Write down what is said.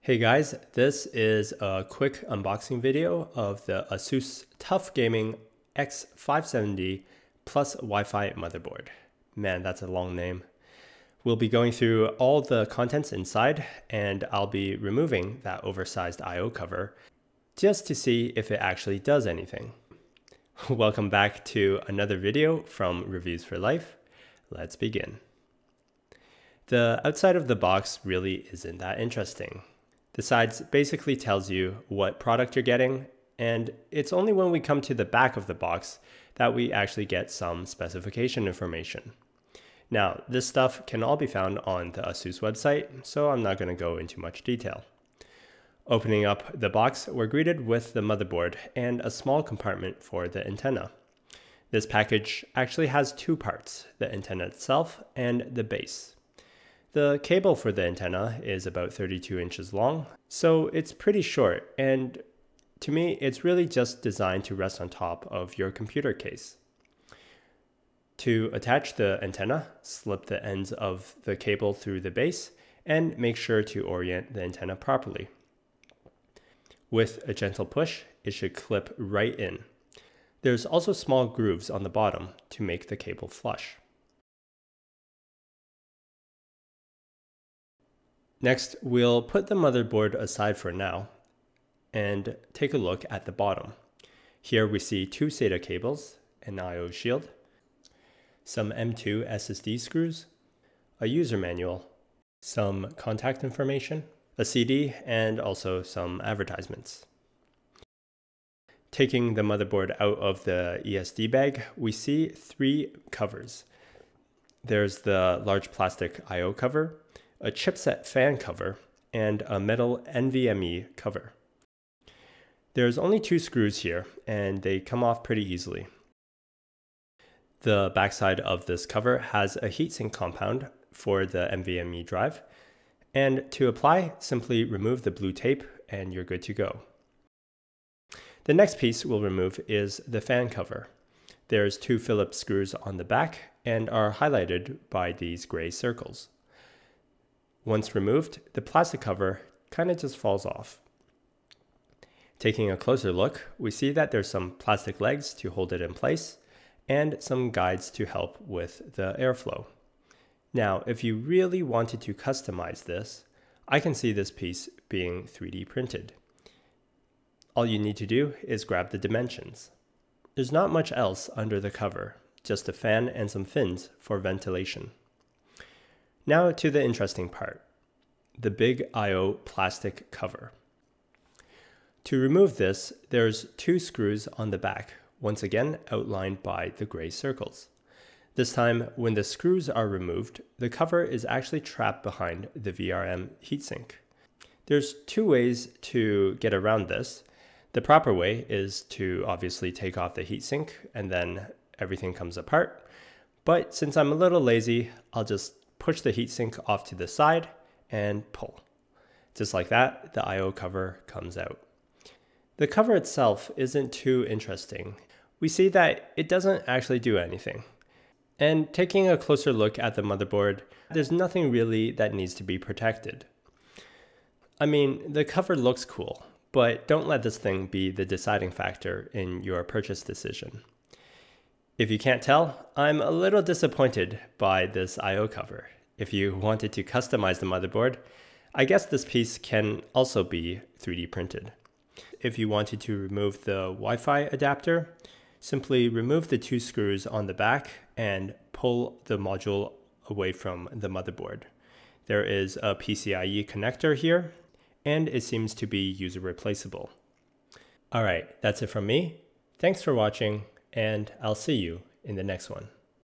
Hey guys, this is a quick unboxing video of the Asus TUF Gaming X570 plus Wi-Fi motherboard. Man, that's a long name. We'll be going through all the contents inside, and I'll be removing that oversized I/O cover just to see if it actually does anything. Welcome back to another video from Reviews for Life. Let's begin. The outside of the box really isn't that interesting. The sides basically tells you what product you're getting, and it's only when we come to the back of the box that we actually get some specification information. Now, this stuff can all be found on the Asus website, so I'm not going to go into much detail. Opening up the box, we're greeted with the motherboard and a small compartment for the antenna. This package actually has two parts, the antenna itself and the base. The cable for the antenna is about 32 inches long, so it's pretty short, and to me, it's really just designed to rest on top of your computer case. To attach the antenna, slip the ends of the cable through the base and make sure to orient the antenna properly. With a gentle push, it should clip right in. There's also small grooves on the bottom to make the cable flush. Next, we'll put the motherboard aside for now and take a look at the bottom. Here we see two SATA cables, an I/O shield, some M2 SSD screws, a user manual, some contact information, a CD, and also some advertisements. Taking the motherboard out of the ESD bag, we see three covers. There's the large plastic I/O cover, a chipset fan cover, and a metal NVMe cover. There's only two screws here, and they come off pretty easily. The backside of this cover has a heatsink compound for the NVMe drive, and to apply, simply remove the blue tape and you're good to go. The next piece we'll remove is the fan cover. There's two Phillips screws on the back and are highlighted by these gray circles. Once removed, the plastic cover kind of just falls off. Taking a closer look, we see that there's some plastic legs to hold it in place and some guides to help with the airflow. Now, if you really wanted to customize this, I can see this piece being 3D printed. All you need to do is grab the dimensions. There's not much else under the cover, just a fan and some fins for ventilation. Now to the interesting part, the big I/O plastic cover. To remove this, there's two screws on the back, once again outlined by the gray circles. This time, when the screws are removed, the cover is actually trapped behind the VRM heatsink. There's two ways to get around this. The proper way is to obviously take off the heatsink and then everything comes apart. But since I'm a little lazy, I'll just push the heatsink off to the side and pull. Just like that, the I/O cover comes out. The cover itself isn't too interesting. We see that it doesn't actually do anything. And taking a closer look at the motherboard, there's nothing really that needs to be protected. I mean, the cover looks cool, but don't let this thing be the deciding factor in your purchase decision. If you can't tell, I'm a little disappointed by this I/O cover. If you wanted to customize the motherboard, I guess this piece can also be 3D printed. If you wanted to remove the Wi-Fi adapter, simply remove the two screws on the back and pull the module away from the motherboard. There is a PCIe connector here, and it seems to be user replaceable. Alright, that's it from me. Thanks for watching, and I'll see you in the next one.